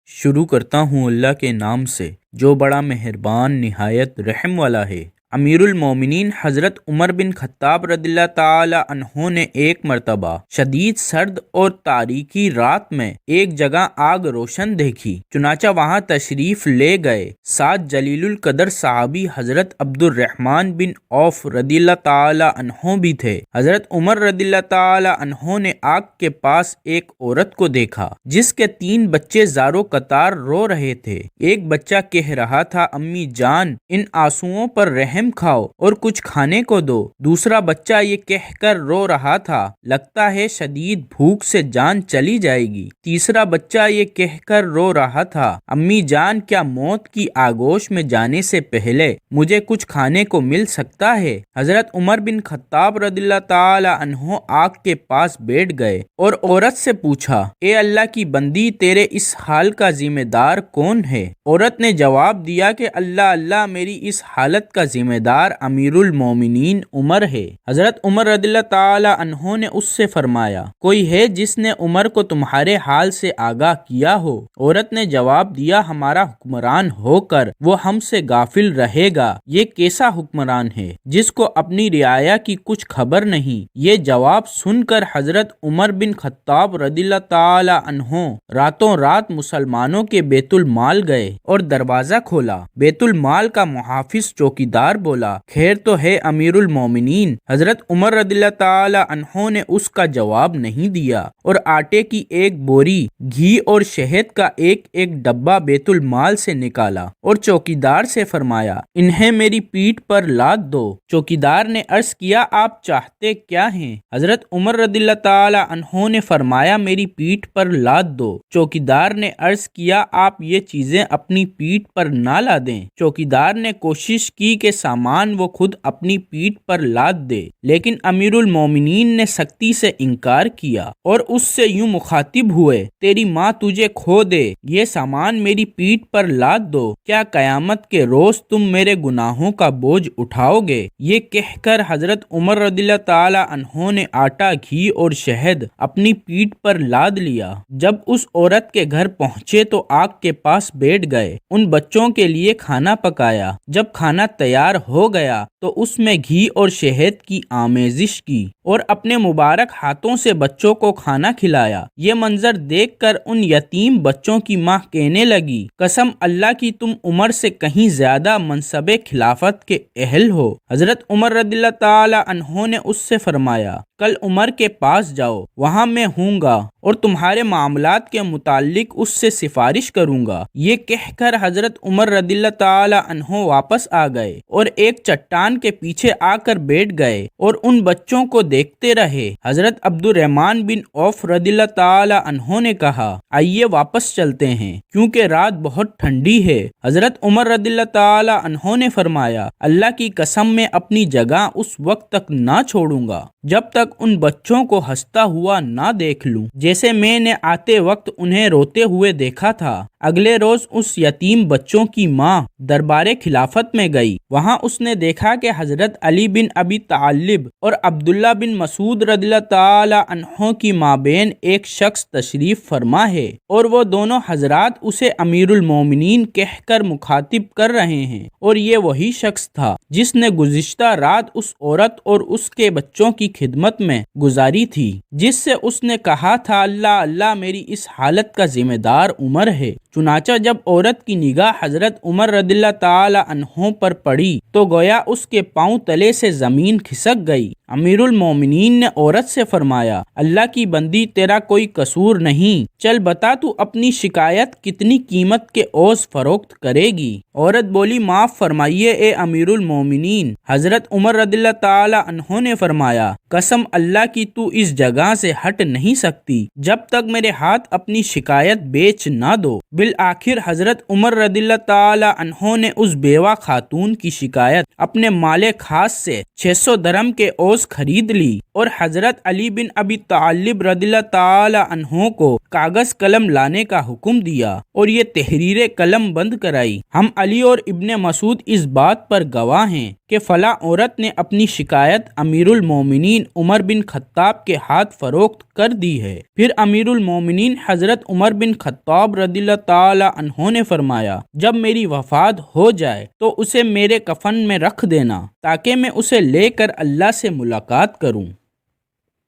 شروع کرتا ہوں اللہ کے نام سے جو بڑا مہربان نہایت رحم والا ہے۔ امیر المومنین حضرت عمر بن خطاب رضی اللہ تعالی عنہ نے ایک مرتبہ شدید سرد اور تاریکی رات میں ایک جگہ آگ روشن دیکھی، چنانچہ وہاں تشریف لے گئے۔ ساتھ جلیل القدر صحابی حضرت عبد الرحمن بن عوف رضی اللہ تعالی عنہ بھی تھے۔ حضرت عمر رضی اللہ تعالی عنہ نے آگ کے پاس ایک عورت کو دیکھا جس کے 3 بچے زارو قطار رو رہے تھے۔ ایک بچہ کہہ رہا تھا، امی جان ان آنسوؤں پر رحم کھاؤ اور کچھ کھانے کو دو۔ دوسرا بچہ یہ کہہ کر رو رہا تھا، لگتا ہے شدید بھوک سے جان چلی جائے گی۔ تیسرا بچہ یہ کہہ کر رو رہا تھا، امی جان کیا موت کی آغوش میں جانے سے پہلے مجھے کچھ کھانے کو مل سکتا ہے؟ حضرت عمر بن خطاب رضی اللہ تعالی عنہ آگ کے پاس بیٹھ گئے اور عورت سے پوچھا، اے اللہ کی بندی تیرے اس حال کا ذمہ دار کون ہے؟ عورت نے جواب دیا کہ اللہ میری اس حالت کا ذمہ دار امیر المومنین عمر ہے۔ حضرت عمر رضی اللہ تعالی عنہ نے اس سے فرمایا، کوئی ہے جس نے عمر کو تمہارے حال سے آگاہ کیا ہو؟ عورت نے جواب دیا، ہمارا حکمران ہو کر وہ ہم سے غافل رہے گا، یہ کیسا حکمران ہے جس کو اپنی رعایا کی کچھ خبر نہیں؟ یہ جواب سن کر حضرت عمر بن خطاب رضی اللہ تعالی عنہ راتوں رات مسلمانوں کے بیت المال گئے اور دروازہ کھولا۔ بیت المال کا محافظ چوکیدار بولا، خیر تو ہے امیر المومنین؟ حضرت عمر رضی اللہ تعالی عنہ نے اس کا جواب نہیں دیا اور آٹے کی ایک بوری، گھی اور شہد کا ایک ڈبہ بیت المال سے نکالا اور چوکیدار سے فرمایا، انہیں میری پیٹھ پر لاد دو۔ چوکیدار نے عرض کیا، آپ چاہتے کیا ہیں؟ حضرت عمر رضی اللہ تعالی عنہ نے فرمایا، میری پیٹھ پر لاد دو۔ چوکیدار نے عرض کیا، آپ یہ چیزیں اپنی پیٹھ پر نہ لادیں۔ چوکیدار نے کوشش کی کہ سامان وہ خود اپنی پیٹھ پر لاد دے، لیکن امیر المومنین نے سختی سے انکار کیا اور اس سے یوں مخاطب ہوئے، تیری ماں تجھے کھو دے، یہ سامان میری پیٹھ پر لاد دو، کیا قیامت کے روز تم میرے گناہوں کا بوجھ اٹھاؤ گے؟ یہ کہہ کر حضرت عمر رضی اللہ تعالی عنہ نے آٹا، گھی اور شہد اپنی پیٹھ پر لاد لیا۔ جب اس عورت کے گھر پہنچے تو آگ کے پاس بیٹھ گئے، ان بچوں کے لیے کھانا پکایا۔ جب کھانا تیار ہو گیا تو اس میں گھی اور شہد کی آمیزش کی اور اپنے مبارک ہاتھوں سے بچوں کو کھانا کھلایا۔ یہ منظر دیکھ کر ان یتیم بچوں کی ماں کہنے لگی، قسم اللہ کی تم عمر سے کہیں زیادہ منصب خلافت کے اہل ہو۔ حضرت عمر رضی اللہ تعالی عنہ نے اس سے فرمایا، کل عمر کے پاس جاؤ، وہاں میں ہوں گا اور تمہارے معاملات کے متعلق اس سے سفارش کروں گا۔ یہ کہہ کر حضرت عمر رضی اللہ تعالی عنہ واپس آ گئے اور ایک چٹان کے پیچھے آ کر بیٹھ گئے اور ان بچوں کو دیکھتے رہے۔ حضرت عبد الرحمن بن عوف رضی اللہ تعالی عنہ نے کہا، آئیے واپس چلتے ہیں کیونکہ رات بہت ٹھنڈی ہے۔ حضرت عمر رضی اللہ تعالی عنہ نے فرمایا، اللہ کی قسم میں اپنی جگہ اس وقت تک نہ چھوڑوں گا جب تک ان بچوں کو ہنستا ہوا نہ دیکھ لوں جیسے میں نے آتے وقت انہیں روتے ہوئے دیکھا تھا۔ اگلے روز اس یتیم بچوں کی ماں دربار خلافت میں گئی۔ وہاں اس نے دیکھا کہ حضرت علی بن ابی طالب اور عبداللہ بن مسعود رضی اللہ تعالی عنہ کی مابین ایک شخص تشریف فرما ہے اور وہ دونوں حضرات اسے امیر المومنین کہہ کر مخاطب کر رہے ہیں، اور یہ وہی شخص تھا جس نے گزشتہ رات اس عورت اور اس کے بچوں کی خدمت میں گزاری تھی، جس سے اس نے کہا تھا، اللہ میری اس حالت کا ذمہ دار عمر ہے۔ چنانچہ جب عورت کی نگاہ حضرت عمر رضی اللہ تعالی عنہ پر پڑی تو گویا اس کے پاؤں تلے سے زمین کھسک گئی۔ امیر المومنین نے عورت سے فرمایا، اللہ کی بندی تیرا کوئی قصور نہیں، چل بتا تو اپنی شکایت کتنی قیمت کے عوض فروخت کرے گی؟ عورت بولی، معاف فرمائیے اے امیر المومنین۔ حضرت عمر رضی اللہ تعالی عنہ نے فرمایا، قسم اللہ کی تو اس جگہ سے ہٹ نہیں سکتی جب تک میرے ہاتھ اپنی شکایت بیچ نہ دو۔ بالآخر حضرت عمر رضی اللہ تعالی عنہ نے اس بیوہ خاتون کی شکایت اپنے مال خاص سے 600 درہم کے عوض خرید لی اور حضرت علی بن ابی طالب رضی اللہ تعالی عنہ کو کاغذ قلم لانے کا حکم دیا اور یہ تحریر قلم بند کرائی۔ ہم علی اور ابن مسعود اس بات پر گواہ ہیں کہ فلاں عورت نے اپنی شکایت امیر المومنین عمر بن خطاب کے ہاتھ فروخت کر دی ہے۔ پھر امیر المومنین حضرت عمر بن خطاب رضی اللہ تعالی عنہ نے فرمایا، جب میری وفات ہو جائے تو اسے میرے کفن میں رکھ دینا تاکہ میں اسے لے کر اللہ سے ملاقات کروں۔